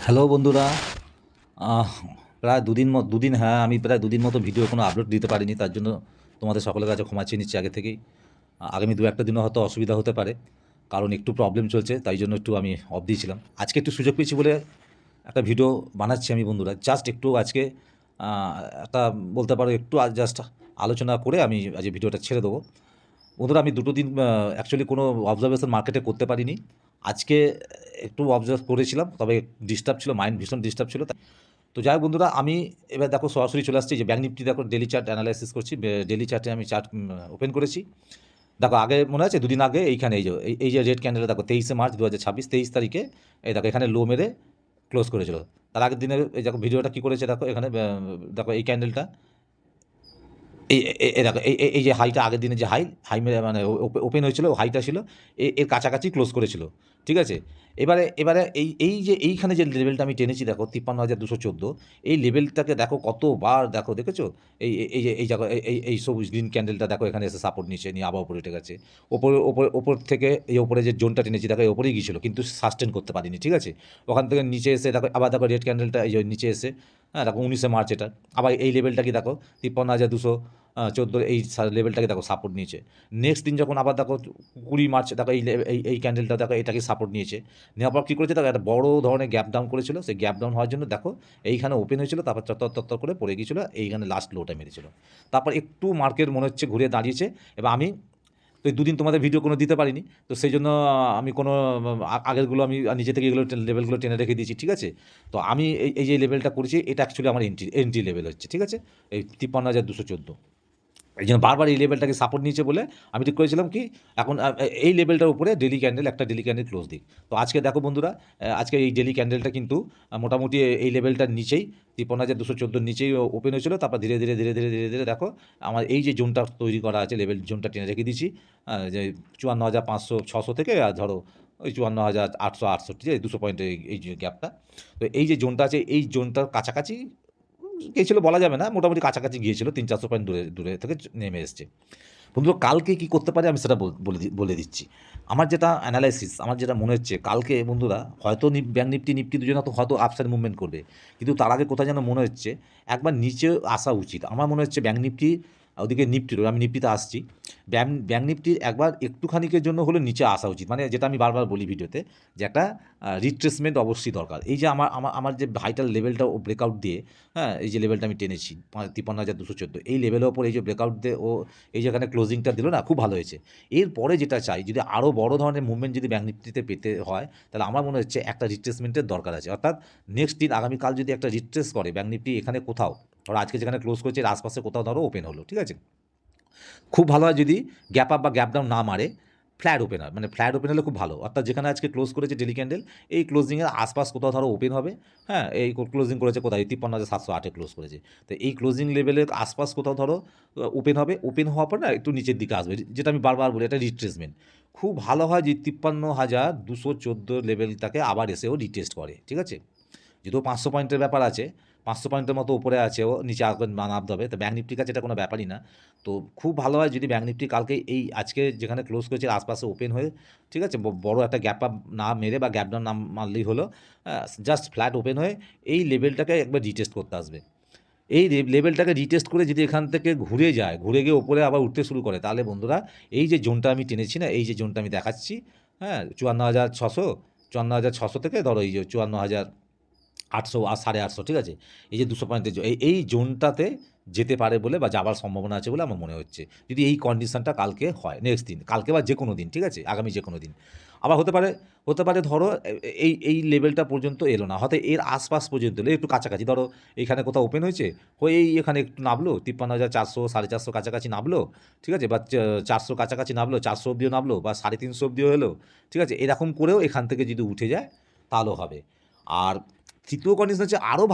Hello বন্ধুরা। আহ, প্রায় দুদিন, হ্যাঁ, আমি প্রায় দুদিন মতো ভিডিও কোনো আপলোড দিতে পারিনি। তার জন্য তোমাদের সকলের কাছে ক্ষমা চেয়ে নিচ্ছি আগে থেকেই। আগামী দু একটা দিনও হয়তো অসুবিধা হতে পারে, কারণ একটু প্রবলেম চলছে, তাই জন্য একটু আমি অফ দিয়েছিলাম। আজকে একটু সুযোগ পেয়েছি বলে একটা ভিডিও বানাচ্ছি আমি বন্ধুরা। জাস্ট একটু আজকে আহ, একটা বলতে পারো একটু জাস্ট আলোচনা করে আমি আজ ভিডিওটা ছেড়ে দেবো। বন্ধুরা, আমি দুটো দিন অ্যাকচুয়ালি কোনো অবজারভেশন মার্কেটে করতে পারিনি। আজকে একটু অবজার্ভ করেছিলাম, তবে ডিস্টার্ব ছিল, মাইন্ড ভীষণ ডিস্টার্ব ছিল। তো যাই হোক বন্ধুরা, আমি এবার দেখো সরাসরি চলে আসছি যে ব্যাঙ্ক নিফটি। দেখো ডেলি চার্ট অ্যানালাইসিস করছি। ডেলি চার্টে আমি চার্ট ওপেন করেছি। দেখো আগে মনে আছে দুদিন আগে এইখানে এই যে রেড ক্যান্ডেল, দেখো 23 মার্চ 2026 23 তারিখে এই দেখো এখানে লো মেরে ক্লোজ করেছিল। তার আগের দিনের এই দেখো ভিডিওটা কী করেছে, দেখো এখানে দেখো এই ক্যান্ডেলটা, এই দেখো এই যে হাইটা, আগের দিনে যে হাই মেরে মানে ওপেন হয়েছিল, হাইটা ছিল এর কাছাকাছি ক্লোজ করেছিল। ঠিক আছে। এবারে এই যে এইখানে যে লেভেলটা আমি টেনেছি, দেখো 53,214, এই লেভেলটাকে দেখো কতবার দেখেছো। এই যে এই জায়গা এই সবুজ গ্রিন ক্যান্ডেলটা দেখো এখানে এসে সাপোর্ট নিচে নিয়ে আবার উপরে উঠে গেছে। ওপর থেকে এই ওপরে যে জোনটা টেনেছি দেখো এই ওপরেই গিয়েছিল, কিন্তু সাস্টেন করতে পারিনি। ঠিক আছে। ওখান থেকে নিচে এসে দেখো আবার দেখো রেড ক্যান্ডেলটা এই যে নিচে এসে, হ্যাঁ দেখো 19 মার্চ এটা আবার এই লেভেলটাকে দেখো 53,214 এই লেভেলটাকে দেখো সাপোর্ট নিয়েছে। নেক্সট দিন যখন আবার দেখো 20 মার্চ দেখো এই ক্যান্ডেলটা দেখো এটাকে সাপোর্ট নিয়েছে। নেওয়ার পর কী করেছে দেখো একটা বড় ধরনের গ্যাপ ডাউন করেছিল। সেই গ্যাপ ডাউন হওয়ার জন্য দেখো এইখানে ওপেন হয়েছিল, তারপর চত্বর করে পড়ে গিয়েছিল, এইখানে লাস্ট লোটা মেরেছিল। তারপর একটু মার্কেট মনে হচ্ছে ঘুরে দাঁড়িয়েছে। এবার আমি তো এই দুদিন তোমাদের ভিডিও কোনো দিতে পারিনি, তো সেই জন্য আমি কোনো আগেরগুলো আমি নিজে থেকে এগুলো লেভেলগুলো টেনে রেখে দিয়েছি। ঠিক আছে। তো আমি এই যে লেভেলটা করেছি এটা অ্যাকচুয়ালি আমার এন্ট্রি লেভেল হচ্ছে। ঠিক আছে। এই 53,214, এই জন্য বারবার এই লেভেলটাকে সাপোর্ট নিয়েছে বলে আমি ঠিক করেছিলাম কি এখন এই লেভেলটার উপরে একটা ডেলি ক্যান্ডেল ক্লোজ দিক। তো আজকে দেখো বন্ধুরা, আজকে এই ডেলি ক্যান্ডেলটা কিন্তু মোটামুটি এই লেভেলটার নিচেই 53,214 নিচেই ওপেন হয়েছিল। তারপর ধীরে ধীরে ধীরে ধীরে ধীরে ধীরে দেখো আমার এই যে জোনটা তৈরি করা আছে, লেভেল জোনটা টেনে রেখে দিয়েছি, যে 54,500-600 থেকে আর ধরো ওই 54,800-68, যে 200 পয়েন্টের এই যে গ্যাপটা। তো এই যে জোনটা আছে এই জোনটার কাছাকাছি গিয়েছিল বলা যাবে না, মোটামুটি কাছাকাছি গিয়েছিল, 300-400 পয়েন্ট দূরে দূরে থেকে নেমে এসছে। বন্ধুরা, কালকে কী করতে পারে আমি সেটা বলে দিচ্ছি। আমার যেটা অ্যানালাইসিস, আমার যেটা মনে হচ্ছে কালকে বন্ধুরা হয়তো ব্যাঙ্ক নিফটি দুজনে তো হয়তো আপসাইড মুভমেন্ট করবে, কিন্তু তার আগে কোথায় যেন মনে হচ্ছে একবার নিচে আসা উচিত। আমার মনে হচ্ছে ব্যাঙ্ক নিফটি, ওদিকে নিফটির, আমি নিফটিতে আসছি, ব্যাঙ্ক নিফটির একবার একটুখানিকের জন্য হলে নিচে আসা উচিত। মানে যেটা আমি বারবার বলি ভিডিওতে, যে একটা রিট্রেসমেন্ট অবশ্যই দরকার। এই যে আমার যে ভাইটাল লেভেলটা ও ব্রেকআউট দিয়ে, হ্যাঁ এই যে লেভেলটা আমি টেনেছি 53,214, এই লেভেলের ওপর এই যে ব্রেকআউট দিয়ে ও এই যেখানে ক্লোজিংটা দিল না, খুব ভালো হয়েছে। এরপরে যেটা চাই, যদি আরও বড় ধরনের মুভমেন্ট যদি ব্যাঙ্ক নিফটিতে পেতে হয়, তাহলে আমার মনে হচ্ছে একটা রিট্রেসমেন্টের দরকার আছে। অর্থাৎ নেক্সট দিন আগামীকাল যদি একটা রিট্রেস করে ব্যাঙ্ক নিফটি এখানে কোথাও, ধরো আজকে যেখানে ক্লোজ করেছে এর আশপাশে কোথাও ধরো ওপেন হলো, ঠিক আছে, খুব ভালো হয় যদি গ্যাপ আপ বা গ্যাপ ডাউন না মারে, ফ্ল্যাট ওপেন হয়, মানে ফ্ল্যাট ওপেন হলে খুব ভালো। অর্থাৎ যেখানে আজকে ক্লোজ করেছে ডেলি ক্যান্ডেল, এই ক্লোজিংয়ের আশপাশ কোথাও ধরো ওপেন হবে। হ্যাঁ এই ক্লোজিং করেছে কোথায়, 53,708 ক্লোজ করেছে। তো এই ক্লোজিং লেভেলের আশপাশ কোথাও ধরো ওপেন হবে। ওপেন হওয়ার পর না একটু নিচের দিকে আসবে, যেটা আমি বারবার বলি এটা রিট্রেসমেন্ট। খুব ভালো হয় যে 53,214 লেভেলটাকে আবার এসেও রিটেস্ট করে। ঠিক আছে। যদিও 500 পয়েন্টের ব্যাপার আছে, 500 পয়েন্টের মতো উপরে আছে, ও নিচে আসবেন নামতে হবে। তো ব্যাঙ্ক নিফটির কাছে এটা কোনো ব্যাপারই না। তো খুব ভালো হয় যদি ব্যাঙ্ক নিফটি কালকে এই আজকে যেখানে ক্লোজ করেছে আশপাশে ওপেন হয়ে, ঠিক আছে, বড় একটা গ্যাপ আপ না মেরে বা গ্যাপ ডাউন না মারলেই হলো, জাস্ট ফ্ল্যাট ওপেন হয়ে এই লেভেলটাকে একবার রিটেস্ট করতে আসবে। এই লেভেলটাকে রিটেস্ট করে যদি এখান থেকে ঘুরে যায়, ঘুরে গিয়ে ওপরে আবার উঠতে শুরু করে, তাহলে বন্ধুরা এই যে জোনটা আমি টেনেছি না, এই যে জোনটা আমি দেখাচ্ছি, হ্যাঁ 54,600 থেকে ধরো এই যে 54,800 আর 850, ঠিক আছে, এই যে 200 পয়েন্টের এই জোনটাতে যেতে পারে বলে বা যাবার সম্ভাবনা আছে বলে আমার মনে হচ্ছে, যদি এই কন্ডিশনটা কালকে হয়। নেক্সট দিন কালকে বা যে কোনো দিন, ঠিক আছে, আগামী যে কোনো দিন আবার হতে পারে ধরো এই লেভেলটা পর্যন্ত এলো না, হয়তো এর আশপাশ পর্যন্ত এলো, একটু কাছাকাছি, ধরো এইখানে কোথাও ওপেন হয়েছে, হয়ে এখানে একটু নামলো 53,400 450 কাছাকাছি নামলো, ঠিক আছে, বা 400 কাছাকাছি নামলো, 400 অব্দিও নামলো, বা 350 অব্দিও হলো, ঠিক আছে, এরকম করেও এখান থেকে যদি উঠে যায় তাহলেও হবে। আর তৃতীয় কন্ডিশন হচ্ছে আরও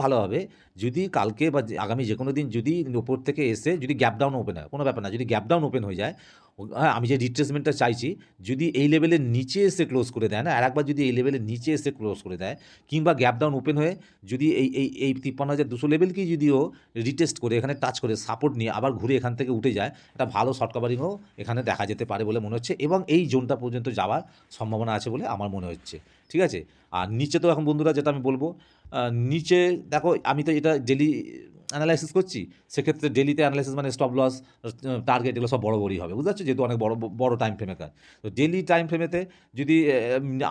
ভালো হবে যদি কালকে বা আগামী যে কোনো দিন যদি ওপর থেকে এসে যদি গ্যাপ ডাউন ওপেন হয়, কোনো ব্যাপার না, যদি গ্যাপ ডাউন ওপেন হয়ে যায়, হ্যাঁ আমি যে রিট্রেসমেন্টটা চাইছি, যদি এই লেভেলের নিচে এসে ক্লোজ করে দেয় না, আর একবার যদি এই লেভেলের নিচে এসে ক্লোজ করে দেয়, কিংবা গ্যাপ ডাউন ওপেন হয়ে যদি এই 53,200 লেভেলকেই যদিও রিটেস্ট করে এখানে টাচ করে সাপোর্ট নিয়ে আবার ঘুরে এখান থেকে উঠে যায়, একটা ভালো শর্ট কাভারিংও এখানে দেখা যেতে পারে বলে মনে হচ্ছে, এবং এই জোনটা পর্যন্ত যাওয়ার সম্ভাবনা আছে বলে আমার মনে হচ্ছে। ঠিক আছে? আর নিচে তো এখন বন্ধুরা যেটা আমি বলব, নিচে দেখো আমি তো এটা ডেইলি অ্যানালাইসিস করছি। সেক্ষেত্রে ডেইলিতে অ্যানালাইসিস মানে স্টপ লস, টার্গেট এগুলো সব বড়, বড়ই হবে। বুঝতে পারছো? যেহেতু অনেক বড় টাইম ফ্রেমের কাজ। তো ডেইলি টাইম ফ্রেমেতে যদি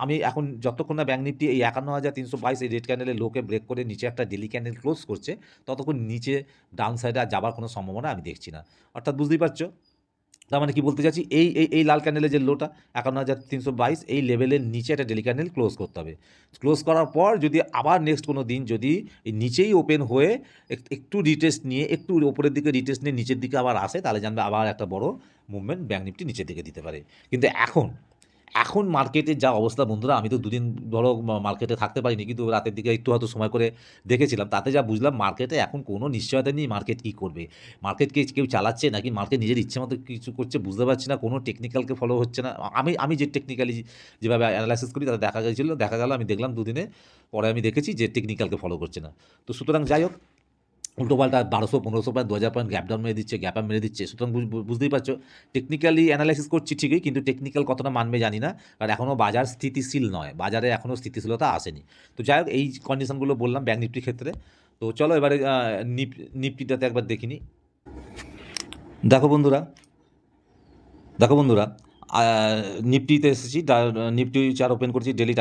আমি এখন যতক্ষণ না ব্যাঙ্ক নিফটি এই ৫১,৩২২ এই রেড ক্যান্ডেলের লোকে ব্রেক করে নিচে একটা ডেইলি ক্যান্ডেল ক্লোজ করছে, ততক্ষণ নিচে ডাউন সাইডে আর যাবার কোনো সম্ভাবনা আমি দেখছি না। অর্থাৎ বুঝতেই পারছো? তার মানে কি বলতে চাচ্ছি, এই লাল ক্যান্ডেলের যে লোটা ৫১,৩২২ এই লেভেলের নিচে একটা ডেইলি ক্যান্ডেল ক্লোজ করতে হবে। ক্লোজ করার পর যদি আবার নেক্সট কোনো দিন যদি এই নিচেই ওপেন হয়ে একটু রিটেস্ট নিয়ে, একটু ওপরের দিকে রিটেস্ট নিয়ে নিচের দিকে আবার আসে, তাহলে জানবে আবার একটা বড় মুভমেন্ট ব্যাঙ্ক নিফটি নিচের দিকে দিতে পারে। কিন্তু এখন মার্কেটের যা অবস্থা বন্ধুরা, আমি তো দুদিন ধরো মার্কেটে থাকতে পারিনি, কিন্তু রাতের দিকে একটু হয়তো সময় করে দেখেছিলাম। তাতে যা বুঝলাম, মার্কেটে এখন কোনো নিশ্চয়তা নেই মার্কেট কী করবে। মার্কেটকে কেউ চালাচ্ছে নাকি মার্কেট নিজের ইচ্ছে মতো কিছু করছে বুঝতে পারছি না। কোনো টেকনিক্যালকে ফলো হচ্ছে না। আমি যে টেকনিক্যালি যেভাবে অ্যানালাইসিস করি তাতে দেখা গেল আমি দেখলাম দুদিনে পরে আমি দেখেছি যে টেকনিক্যালকে ফলো করছে না। তো সুতরাং যাই হোক, উল্টোপাল্টা ১২০০, ১৫০০ পয়েন্ট, ২০০০ পয়েন্ট গ্যাপ ডাউন মেরে দিচ্ছে, গ্যাপ আপ মেরে দিচ্ছে। সুতরাং বুঝতেই পারছো, টেকনিক্যালি অ্যানালাইসিস করছি ঠিকই, কিন্তু টেকনিক্যাল কতটা মানবে জানি না। কারণ এখনও বাজার স্থিতিশীল নয়, বাজারে এখনও স্থিতিশীলতা আসেনি। তো যাই হোক, এই কন্ডিশনগুলো বললাম ব্যাঙ্ক নিফটির ক্ষেত্রে। তো চলো এবারে নিফটিটাতে একবার দেখিনি। দেখো বন্ধুরা, দেখো বন্ধুরা, নিফটিতে এসেছি, নিফটি চার ওপেন করেছি ডেলি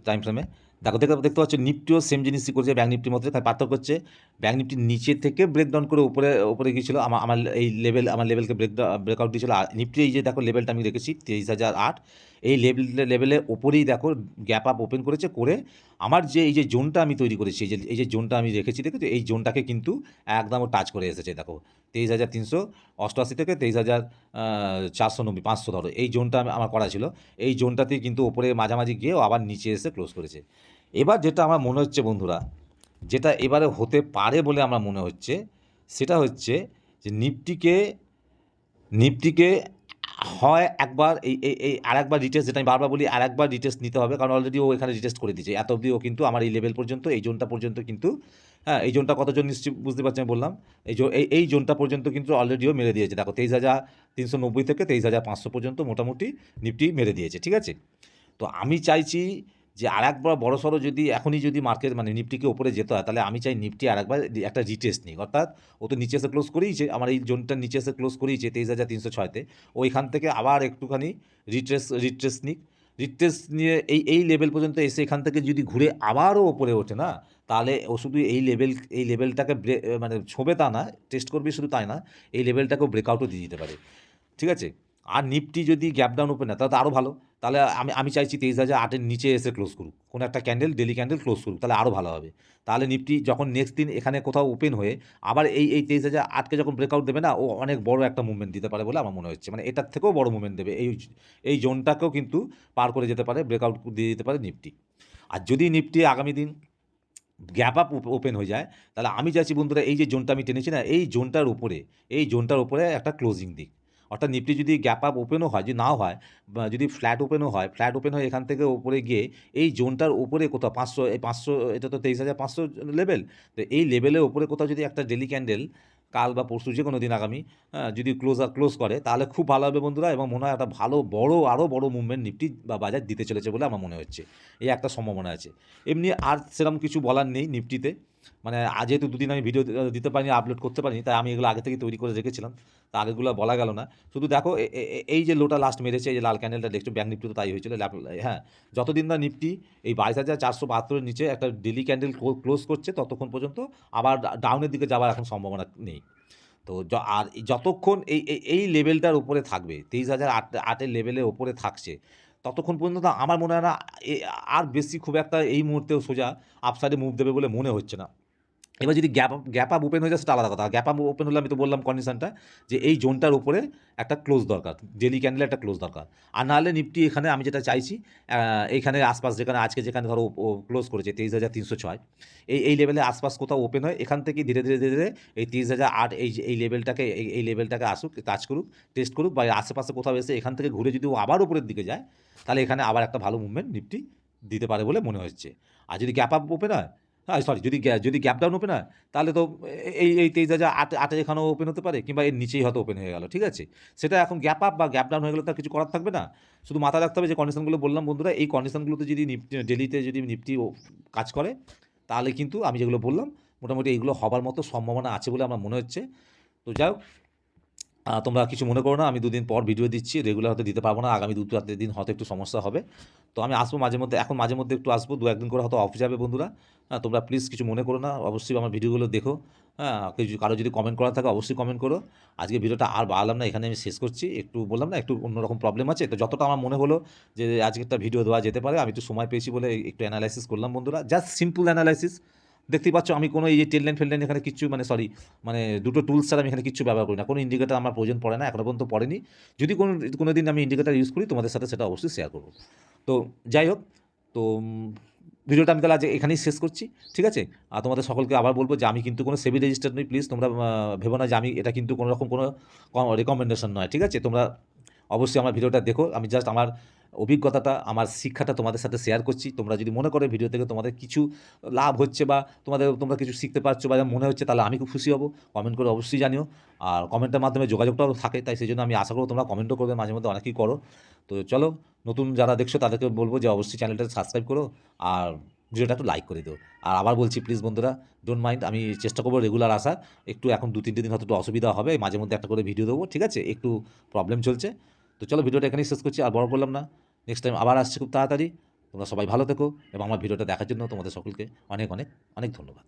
টাইম ফ্রেমে। দেখতে পাচ্ছ নিফটিও সেম জিনিসই করেছে ব্যাঙ্ক নিফটির মধ্যে। তাই পার্থক্য হচ্ছে ব্যাঙ্ক নিফটি নিচে থেকে ব্রেকডাউন করে উপরে গিয়েছিল, আমার আমার লেভেলকে ব্রেকআউট দিয়েছিল। আর নিফটি এই যে দেখো লেভেলটা আমি রেখেছি ২৩,০০৮, এই লেভেলের ওপরেই দেখো গ্যাপ আপ ওপেন করেছে, করে আমার যে এই যে জোনটা আমি তৈরি করেছি, এই যে জোনটা আমি রেখেছি, দেখেছো এই জোনটাকে কিন্তু একদম টাচ করে এসেছে। দেখো ২৩,৩৮৮ থেকে ২৩,৪৯০, ৫০০ ধরো, এই জোনটা আমার করা ছিল। এই জোনটাতেই কিন্তু ওপরে মাঝামাঝি গিয়েও আবার নিচে এসে ক্লোজ করেছে। এবার যেটা আমার মনে হচ্ছে বন্ধুরা, যেটা এবারে হতে পারে বলে আমার মনে হচ্ছে, সেটা হচ্ছে যে নিফটিকে হয় একবার এই আরেকবার রিটেস্ট, যেটা আমি বারবার বলি, আরেকবার রিটেস্ট নিতে হবে। কারণ অলরেডি ও এখানে রিটেস্ট করে দিয়েছে। এত অবধি ও কিন্তু আমার এই লেভেল পর্যন্ত, এই জোনটা পর্যন্ত কিন্তু, হ্যাঁ, এই জোনটা কতজন নিশ্চয়ই বুঝতে পারছি আমি বললাম। এই জোনটা পর্যন্ত কিন্তু অলরেডিও মেরে দিয়েছে। দেখো ২৩,৩৯০ থেকে ২৩,৫০০ পর্যন্ত মোটামুটি নিফটি মেরে দিয়েছে। ঠিক আছে? তো আমি চাইছি যে আরেকবার বড়সড় যদি এখনই যদি মার্কেট মানে নিফটিকে ওপরে যেতে হয়, তাহলে আমি চাই নিফটি আরেকবার একটা রিটেস্ট নিক। অর্থাৎ ও তো নিচে এসে ক্লোজ করিয়েছে, আমার এই জোনটার নিচে এসে ক্লোজ করিয়েছে ২৩,৩০৬-তে। ওইখান থেকে আবার একটুখানি রিট্রেস নিক। রিট্রেস নিয়ে এই লেভেল পর্যন্ত এসে এখান থেকে যদি ঘুরে আবারও ওপরে ওঠে না, তাহলে ও শুধু এই লেভেলটাকে মানে ছোঁবে তা না, টেস্ট করবে শুধু তাই না, এই লেভেলটাকেও ব্রেকআউটও দিয়ে দিতে পারে। ঠিক আছে? আর নিফটি যদি গ্যাপ ডাউন ওপেন হয় তাহলে তো আরও ভালো। তাহলে আমি চাইছি ২৩,০০৮-এর নিচে এসে ক্লোজ করুক, কোনো একটা ক্যান্ডেল, ডেলি ক্যান্ডেল ক্লোজ করুক, তাহলে আরও ভালো হবে। তাহলে নিফটি যখন নেক্সট দিন এখানে কোথাও ওপেন হয়ে আবার এই ২৩,০০৮-কে যখন ব্রেকআউট দেবে না, ও অনেক বড় একটা মুভমেন্ট দিতে পারে বলে আমার মনে হচ্ছে। মানে এটার থেকেও বড় মুভমেন্ট দেবে, এই জোনটাকেও কিন্তু পার করে যেতে পারে, ব্রেকআউট দিয়ে দিতে পারে নিফটি। আর যদি নিফটি আগামী দিন গ্যাপ আপ ওপেন হয়ে যায়, তাহলে আমি চাইছি বন্ধুরা, এই যে জোনটা আমি টেনেছি না, এই জোনটার উপরে একটা ক্লোজিং দিক। অর্থাৎ নিফটি যদি গ্যাপ আপ ওপেনও হয়, যদি নাও হয়, বা যদি ফ্ল্যাট ওপেনও হয়, ফ্ল্যাট ওপেন হয়ে এখান থেকে উপরে গিয়ে এই জোনটার উপরে কোথাও ৫০০, এই ৫০০, এটা তো ২৩,৫০০ লেভেল। তো এই লেভেলের উপরে কোথাও যদি একটা ডেলি ক্যান্ডেল কাল বা পরশু যে কোনো দিন আগামী, যদি ক্লোজ করে, তাহলে খুব ভালো হবে বন্ধুরা। এবং মনে হয় একটা ভালো আরও বড় মুভমেন্ট নিফটি বা বাজার দিতে চলেছে বলে আমার মনে হচ্ছে। এই একটা সম্ভাবনা আছে। এমনি আর সেরকম কিছু বলার নেই নিফটিতে। মানে আজ যেহেতু দুদিন আমি ভিডিও দিতে পারিনি, আপলোড করতে পারিনি, তাই আমি এগুলো আগে থেকে তৈরি করে রেখেছিলাম। তা আগেগুলো বলা গেল না। শুধু দেখো এই যে লোটা লাস্ট মেরেছে, এই যে লাল ক্যান্ডেলটা দেখছো, ব্যাঙ্ক নিফটি তো তাই হয়েছিল। হ্যাঁ, যতদিন না নিফটি এই ২২,৪৭২-এর নিচে একটা ডেলি ক্যান্ডেল ক্লোজ করছে, ততক্ষণ পর্যন্ত আবার ডাউনের দিকে যাওয়ার এখন সম্ভাবনা নেই। তো আর যতক্ষণ এই লেভেলটার উপরে থাকবে, ২৩,০০৮-এর লেভেলের ওপরে থাকছে, ততক্ষণ পর্যন্ত আমার মনে হয় না আর বেশি খুব একটা এই মুহূর্তেও সোজা আপসাইডে মুভ দেবে বলে মনে হচ্ছে না। এবার যদি গ্যাপ আপ ওপেন হয়ে যায় সেটা আলাদা কথা। গ্যাপ আপ ওপেন হলে আমি তো বললাম কন্ডিশনটা, যে এই জোনটার উপরে একটা ক্লোজ দরকার, ডেলি ক্যান্ডেলে একটা ক্লোজ দরকার। আর নাহলে নিফটি এখানে আমি যেটা চাইছি, এইখানে আশপাশ যেখানে ধরো ও ক্লোজ করেছে ২৩,৩০৬, এই লেভেলের আশপাশ কোথাও ওপেন হয়, এখান থেকে ধীরে এই ৩০,০০৮ এই লেভেলটাকে আসুক, টাচ করুক, টেস্ট করুক, বা আশেপাশে কোথাও এসে এখান থেকে ঘুরে যদি ও আবার উপরের দিকে যায়, তাহলে এখানে আবার একটা ভালো মুভমেন্ট নিফটি দিতে পারে বলে মনে হচ্ছে। আর যদি গ্যাপ আপ ওপেন হয়, হ্যাঁ, সরি, যদি গ্যাপ ডাউন ওপেন হয় তাহলে তো এই 23,800 এখানেও ওপেন হতে পারে, কিংবা এর নিচেই হয়তো ওপেন হয়ে গেল, ঠিক আছে? সেটা এখন গ্যাপ আপ বা গ্যাপ ডাউন হয়ে গেলে তো আর কিছু করার থাকবে না। শুধু মাথায় রাখতে হবে যে কন্ডিশনগুলো বললাম বন্ধুরা, এই কন্ডিশনগুলোতে যদি ডেইলিতে যদি নিফটি কাজ করে, তাহলে কিন্তু আমি যেগুলো বললাম মোটামুটি এইগুলো হবার মতো সম্ভাবনা আছে বলে আমার মনে হচ্ছে। তো যাই হোক, তোমরা কিছু মনে করো না, আমি 2 দিন পর ভিডিও দিচ্ছি, রেগুলার হয়তো দিতে পারবো না, আগামী 2-4 দিন হয়তো একটু সমস্যা হবে। তো আমি আসবো মাঝে মধ্যে, এখন মাঝে মধ্যে একটু আসবো, 2-1 দিন করে হয়তো অফ যাবে বন্ধুরা। হ্যাঁ, তোমরা প্লিজ কিছু মনে করো না, অবশ্যই আমার ভিডিওগুলো দেখো। হ্যাঁ, কারো যদি কমেন্ট করার থাকে অবশ্যই কমেন্ট করো। আজকে ভিডিওটা আর বাড়ালাম না, এখানে আমি শেষ করছি। একটু বললাম না, একটু অন্যরকম প্রবলেম আছে, তো যতটা আমার মনে হলো যে আজকে একটা ভিডিও দেওয়া যেতে পারে, আমি একটু সময় পেয়েছি বলে একটু অ্যানালাইসিস করলাম বন্ধুরা, জাস্ট সিম্পল অ্যানালাইসিস। দেখতেই পাচ্ছ আমি কোনো এই যে টেল লাইন ফেল লাইন এখানে কিচ্ছু, মানে সরি, মানে দুটো টুলস ছাড়া আমি এখানে কিচ্ছু ব্যবহার করি না, কোনো ইন্ডিকেটার আমার প্রয়োজন পড়ে না, এখনো পর্যন্ত পড়েনি। যদি কোনো দিন আমি ইন্ডিকেটার ইউজ করি তোমাদের সাথে সেটা অবশ্যই শেয়ার করবো। তো যাই হোক, তো ভিডিওটা আমি তাহলে আজ এখানেই শেষ করছি, ঠিক আছে? আর তোমাদের সকলকে আবার বলবো যে আমি কিন্তু কোনো সেবি রেজিস্টার্ড নই, প্লিজ তোমরা ভেবো না যে আমি, এটা কিন্তু কোনো রকম কোনো রেকমেন্ডেশন নয়, ঠিক আছে? তোমরা অবশ্যই আমার ভিডিওটা দেখো, আমি জাস্ট আমার অভিজ্ঞতাটা, আমার শিক্ষাটা তোমাদের সাথে শেয়ার করছি। তোমরা যদি মনে করো ভিডিও থেকে তোমাদের কিছু লাভ হচ্ছে বা তোমরা কিছু শিখতে পারছো বা মনে হচ্ছে, তাহলে আমি খুব খুশি হব। কমেন্ট করে অবশ্যই জানিও। আর কমেন্টের মাধ্যমে যোগাযোগটাও থাকে, তাই সেই জন্য আমি আশা করব তোমরা কমেন্টও করবে, মাঝে মধ্যে অনেকেই করো। তো চলো, নতুন যারা দেখছো তাদেরকে বলবো যে অবশ্যই চ্যানেলটা সাবস্ক্রাইব করো আর ভিডিওটা একটু লাইক করে দিও। আর আবার বলছি প্লিজ বন্ধুরা, ডোন্ট মাইন্ড, আমি চেষ্টা করবো রেগুলার আসার। একটু এখন 2-3 দিন হয়তো একটু অসুবিধা হবে, মাঝে মধ্যে একটা করে ভিডিও দেবো, ঠিক আছে? একটু প্রবলেম চলছে। তো চলো, ভিডিওটা এখানেই শেষ করছি, আর বড় করলাম না। নেক্সট টাইম আবার আসছি খুব তাড়াতাড়ি। তোমরা সবাই ভালো থেকো এবং আমার ভিডিওটা দেখার জন্য তোমাদের সকলকে অনেক অনেক অনেক ধন্যবাদ।